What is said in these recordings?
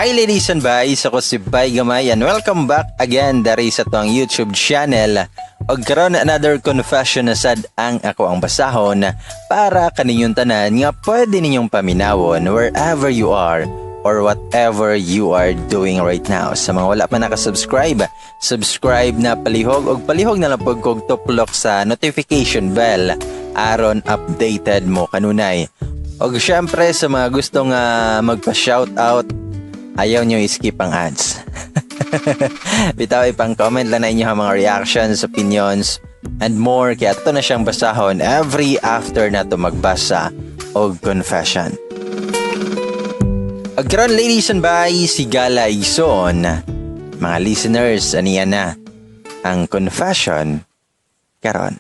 Hi ladies and boys, ako si Bay Gamay and welcome back again dari sa tuang YouTube channel. Og karon another confession na sad ang ako ang basahon para kaninyong tanan nga pwede ninyong paminawon wherever you are or whatever you are doing right now. Sa mga wala pa nakasubscribe, subscribe na palihog og palihog na lang pagkog tuplok sa notification bell aron updated mo kanunay. Og syempre sa mga gustong magpa-shoutout, ayaw nyo i-skip ang ads. Bitaw ipang comment lang na inyo ang mga reactions, opinions, and more. Kaya ito na siyang basahon every after na ito magbasa o confession. Agkaroon ladies and boys, si Gala Igsoon. Mga listeners, aniya na ang confession karon.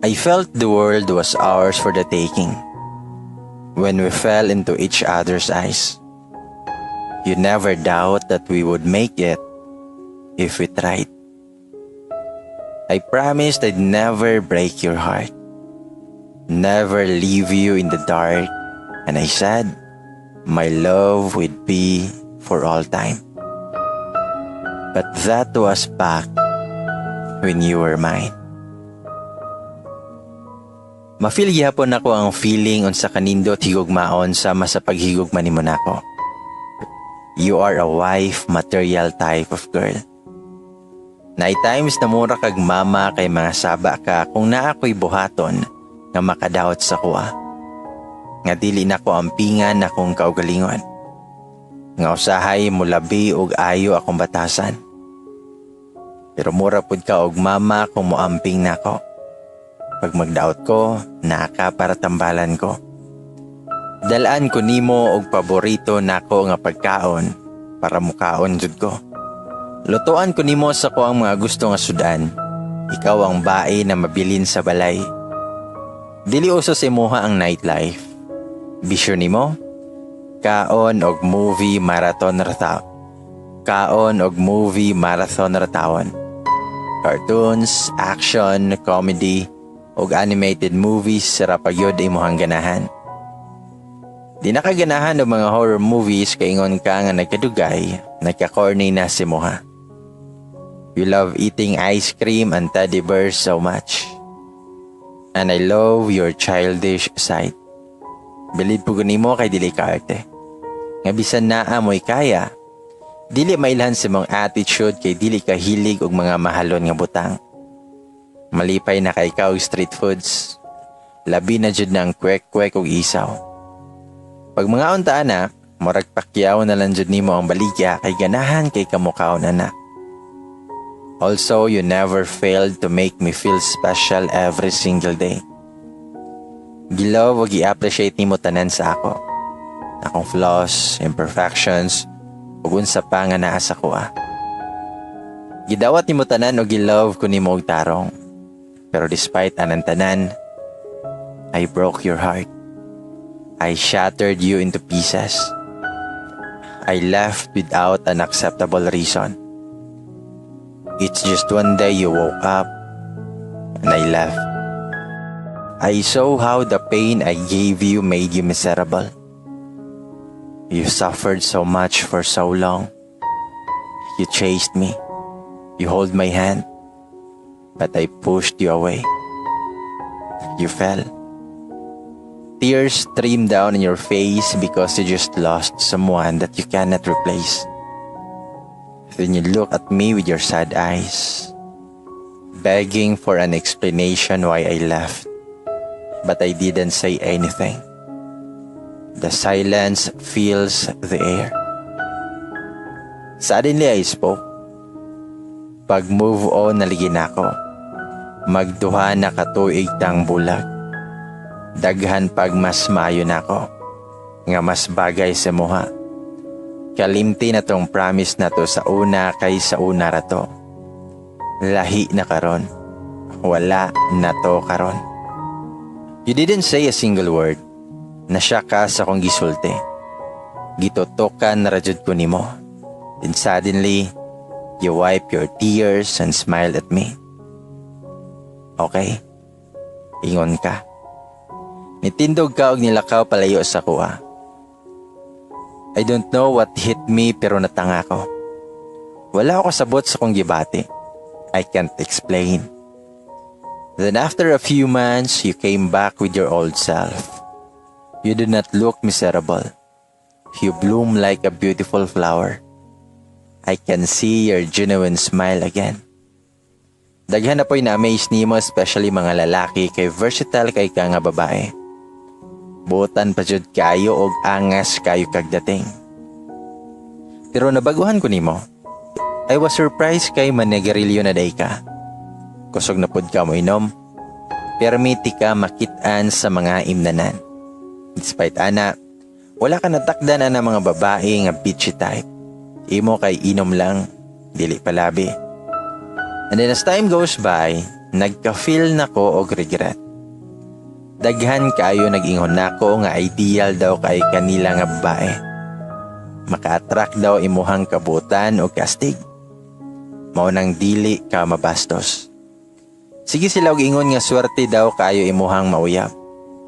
I felt the world was ours for the taking when we fell into each other's eyes. You never doubt that we would make it if we tried. I promised I'd never break your heart, never leave you in the dark, and I said my love would be for all time. But that was back when you were mine. Mafeel gyapon nako ang feeling unsa kanindot higugmaon sama sa paghigugma nimo nako. You are a wife material type of girl. Na times na mura kag mama kay mga saba ka kung naa ko'y buhaton nga makadaot sa kuha. Nga dili nako ampingan akong kaugalingon. Nga usahay mulabi og ayo akong batasan. Pero mura pud ka og mama kung moamping nako. Pag magdaot ko, naka para tambalan ko. Dalaan ko nimo og paborito nako nga pagkaon para mukaon jud ko. Lutuan ko nimo sa ko ang mga gusto nga sudan. Ikaw ang bae na mabilin sa balay. Dili uso sa imuha ang nightlife. Bisyo nimo? Kaon og movie marathon rataw. Kaon og movie marathon ratawon. Cartoons, action, comedy, og animated movies sara pagyod imong ganahan. Di nakaganahan og mga horror movies kay ingon ka nga nagkadugay, nagka-corny na si moha. You love eating ice cream and teddy bears so much. And I love your childish side. Bilid po nimo kay dili kaarte. Nga bisan naa mo'y kaya, dili mailhan si mong attitude kay dili ka hilig og mga mahalon nga butang. Malipay na kay ikaw street foods. Labi na jud ng kwek-kwek og isaw. Pag mga untaan na, murag pakyaw na lang jud nimo ang baligya kay ganahan kay kamukhaon na. Also, you never failed to make me feel special every single day. Gilove og i-appreciate nimo tanan sa ako. Akong flaws, imperfections, ug unsa pa nga naa sa kuha. Gidawat nimo tanan og gilove ko nimo og tarong. Pero despite anang tanan, I broke your heart. I shattered you into pieces. I left without an acceptable reason. It's just one day you woke up and I left. I saw how the pain I gave you made you miserable. You suffered so much for so long. You chased me. You held my hand. But I pushed you away. You fell. Tears streamed down in your face because you just lost someone that you cannot replace. Then you look at me with your sad eyes, begging for an explanation why I left. But I didn't say anything. The silence fills the air. Suddenly I spoke. Pag-move on naligin ako. Magduha na katuig tang bulag. Daghan pag mas maayo nako. Nga mas bagay sa moha. Kalimti na tong promise na to sa una kay sa una rato. Lahi na karon. Wala na to karon. You didn't say a single word. Nasya ka sa kong gisulti. Gitutokan na rajud ko nimo. Then suddenly, you wipe your tears and smile at me. Okay? Ingon ka. Nitindog ka og nilakaw palayo sa kuha. I don't know what hit me pero natanga ko. Wala ako kasabot sa kong gibati. I can't explain. Then after a few months, you came back with your old self. You do not look miserable. You bloom like a beautiful flower. I can see your genuine smile again. Daghan na po'y na-amaze nimo, especially mga lalaki, kay versatile kay ka nga babae. Buotan pa jud kayo og angas kayo kagdating. Pero nabaguhan ko nimo. I was surprised kay manegarilyo na day ka. Kusog na pud ka mo inom. Permiti ka makitaan sa mga imnanan. Despite ana, wala ka natakdan na mga babae nga bitchy type. Imo kay inom lang, dili palabi. And then as time goes by, nagka-feel na ko og regret. Daghan kayo nag-ingon nako nga ideal daw kay kanila nga babae. Maka-attract daw imuhang kabutan o kastig. Mao nang dili ka mabastos. Sige sila og ingon nga swerte daw kayo imuhang mauyab.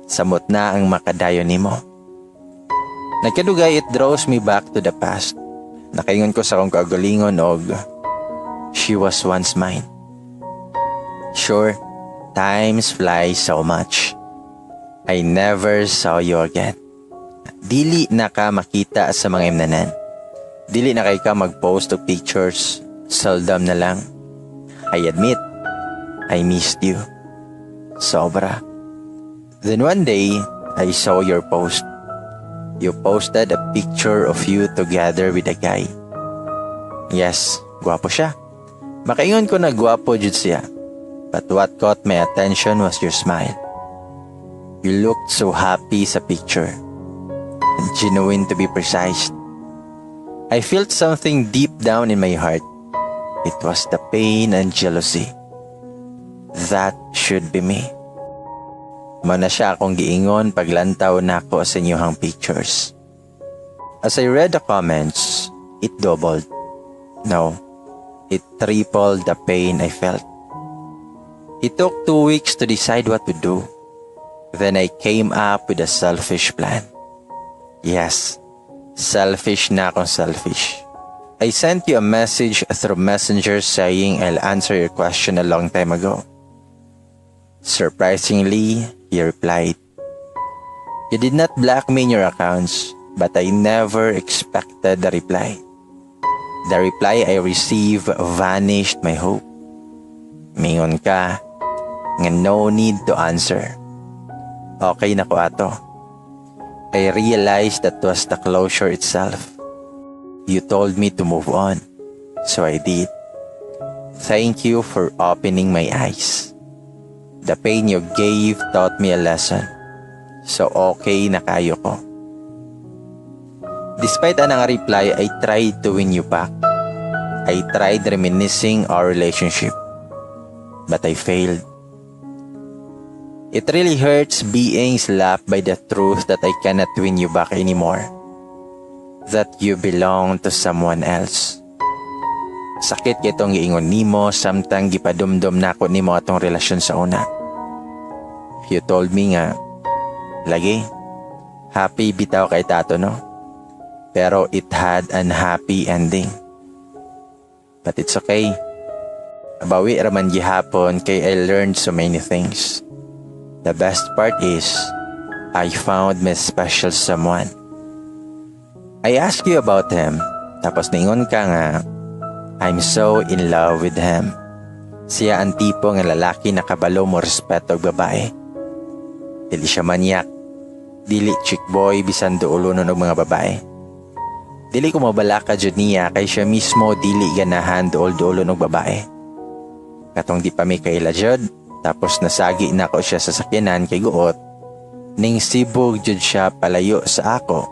Samot na ang makadayon nimo. Nagkadugay, it draws me back to the past. Nakaingon ko sa akong kagalingon og she was once mine. Sure, times fly so much. I never saw you again. Dili na ka makita sa mga imnanan. Dili na kay ka mag-post of pictures. Seldom na lang. I admit, I missed you. Sobra. Then one day, I saw your post. You posted a picture of you together with a guy. Yes, gwapo siya. Makaingon ko na gwapo jud siya. But what caught my attention was your smile. You looked so happy sa picture. Genuine to be precise. I felt something deep down in my heart. It was the pain and jealousy. That should be me. Mana siya akong giingon paglantaw na ako sa inyong pictures. As I read the comments, it doubled. No, it tripled the pain I felt. It took 2 weeks to decide what to do. Then I came up with a selfish plan. Yes, selfish na akong selfish. I sent you a message through Messenger saying I'll answer your question a long time ago. Surprisingly, you replied. You did not block me in your accounts, but I never expected the reply. The reply I received vanished my hope. Mingon ka, nga no need to answer. Okay na ko ato. I realized that was the closure itself. You told me to move on, so I did. Thank you for opening my eyes. The pain you gave taught me a lesson, so okay na kayo ko. Despite anang reply, I tried to win you back. I tried reminiscing our relationship, but I failed. It really hurts being slapped by the truth that I cannot win you back anymore. That you belong to someone else. Sakit kitong giingon nimo samtang gipadumdum nako nimo atong relasyon sa una. You told me nga, lagi, happy bitaw kay tato no? Pero it had an happy ending. But it's okay. Abawi raman gihapon kay I learned so many things. The best part is, I found my special someone. I asked you about him, tapos ningon ka nga, I'm so in love with him. Siya ang tipo ng lalaki na kabalo mo respeto og babae. Dili siya manyak, dili chick boy bisan duulunon og mga babae. Dili ko mabalaka jud niya kay siya mismo dili ganahan duol-duolon og babae. Katong di pa may kaila jud, tapos nasagi na ko siya sa sakyanan kay guot, ning sibog jud siya palayo sa ako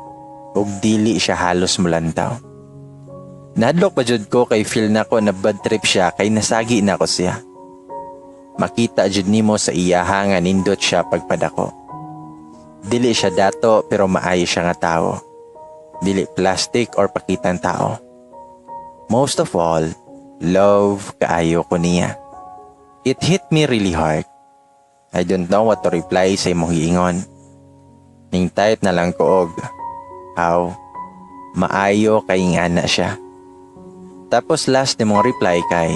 ug dili siya halos mulantaw. Nadlok pa jud ko kay feel na ko na bad trip siya kay nasagi na ko siya. Makita jud nimo sa iyaha nga nindot siya pagpadako. Dili siya dato pero maayo siya nga tao. Dili plastic or pakitang tao. Most of all, love kaayo ko niya. It hit me really hard. I don't know what to reply sa imong giingon. Ning type na lang ko og, "How? Maayo kay nga na siya." Tapos last ni mong reply kay,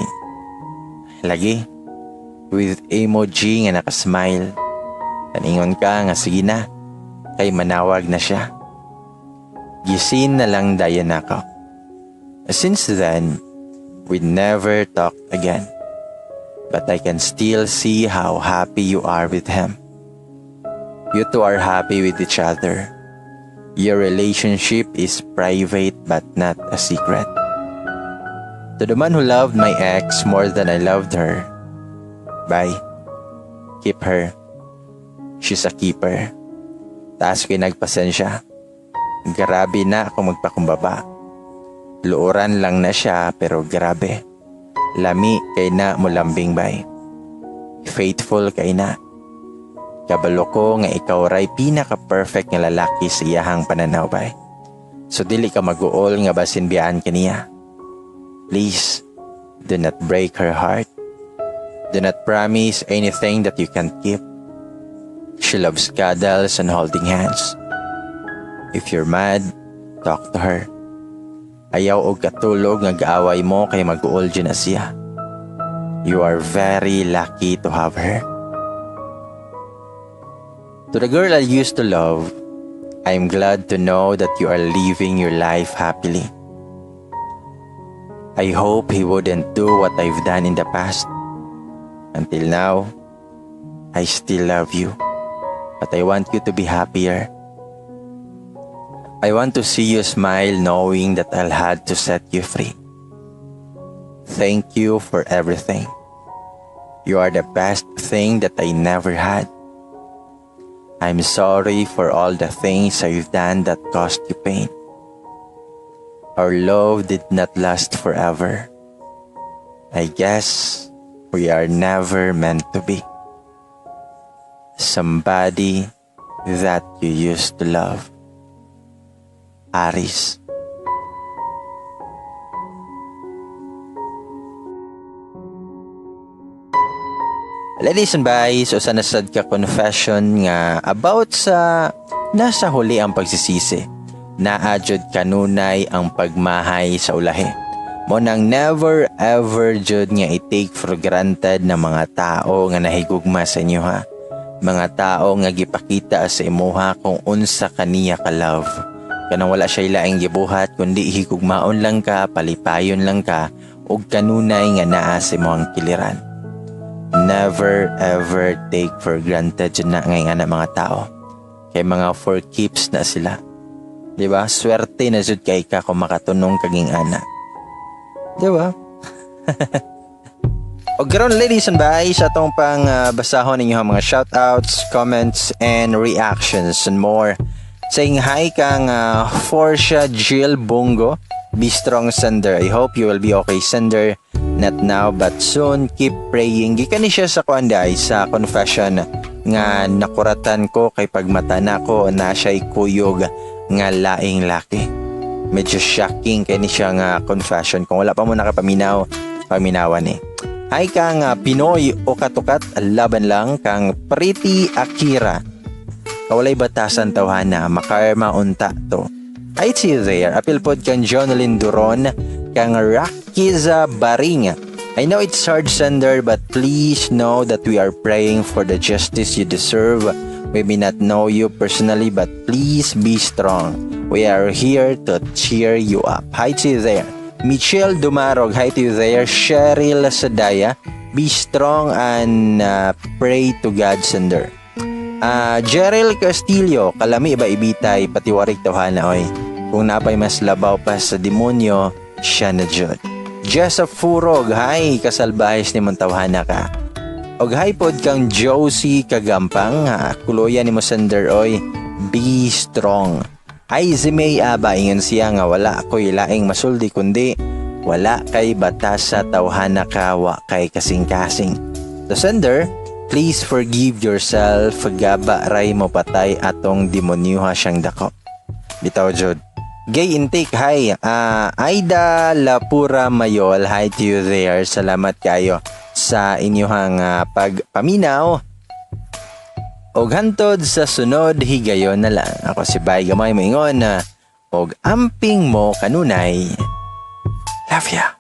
"Lagi," with emoji nga nakasmile. Taningon ka nga sige na, kay manawag na siya. Gisin na lang dayon ako. Since then, we never talked again. But I can still see how happy you are with him. You two are happy with each other. Your relationship is private but not a secret. To the man who loved my ex more than I loved her, bye. Keep her. She's a keeper. Taas ko'y nagpasensya. Grabe na ako magpakumbaba. Luoran lang na siya pero grabe. Lami kay na mulambing bay. Faithful kay na. Kabalo ko nga ikaw ray pinaka-perfect nga lalaki sa iyahang pananaw bay. So dili ka mag-uol nga basin biyaan kaniya. Please, do not break her heart. Do not promise anything that you can't keep. She loves cuddles and holding hands. If you're mad, talk to her. Ayaw og katulog nga gaaway mo kay mag-uol dyan na siya. You are very lucky to have her. To the girl I used to love, I'm glad to know that you are living your life happily. I hope he wouldn't do what I've done in the past. Until now, I still love you. But I want you to be happier. I want to see you smile knowing that I'll had to set you free. Thank you for everything. You are the best thing that I never had. I'm sorry for all the things I've done that caused you pain. Our love did not last forever. I guess we are never meant to be. Somebody that you used to love. Aris. Ladies and boys, so sana sad ka confession nga about sa nasa huli ang pagsisisi. Naadjud kanunay ang pagmahay sa ulahi. Mo nang never ever jud nga i-take for granted na mga tao nga nahigugma sa inyo ha. Mga tao nga gipakita sa imuha kung unsa kaniya ka love. Kanang wala siya ilaing gibuhat kundi higugmaon lang ka, palipayon lang ka ug kanunay nga naa sa imong kiliran. Never ever take for granted dyan na ngayon na mga tao. Kay mga for keeps na sila. Diba? Swerte na jud kay ka kung makatunong kaging ana. Diba? O garon ladies and boys, atong pang basahon ninyo ang mga shoutouts, comments, and reactions and more. Saying hi kang Forsha Jill Bungo. Be strong, Sender. I hope you will be okay, Sender. Not now but soon. Keep praying. Gikan ni siya sa kuanday sa confession nga nakuratan ko kay pagmata na ko na siya'y kuyog nga laing laki. Medyo shocking kay ni siya nga confession. Kung wala pa mo nakapaminaw, paminawan eh. Hi kang Pinoy o katukat, laban lang kang Pretty Akira. Kawalay batasan tawhana, makarma unta to. Hi to you there. Apil pod kang Jonalyn Duron, kang Rakiza Baring. I know it's hard, Sender, but please know that we are praying for the justice you deserve. We may not know you personally, but please be strong. We are here to cheer you up. Hi to you there. Michelle Dumarog, hi to you there. Cheryl Sadaya, be strong and pray to God, Sender. Jerel Castillo, kalami ba ibitay, patiwarik tawhana oy. Kung napay mas labaw pa sa demonyo, siya na jud. Jessa Furog, hi, kasalbahis ni Montawhana ka. Og hi pod kang Josie Kagampang, kuloyan ni mo Sender oy, be strong. Ay Zimay Aba, ingon siya nga wala ako'y laing masuldi kundi wala kay batas sa tawhana ka, wa kay kasing-kasing. So Sender, please forgive yourself, gaba ray mo patay atong demonyoha siyang dako. Bitaw jud. Gay intake, hi. Aida Lapura Mayol, hi to you there. Salamat kayo sa inyohang pagpaminaw. Og hantod sa sunod higayon na lang. Ako si Bay Gamay moingon na og amping mo kanunay. Love ya.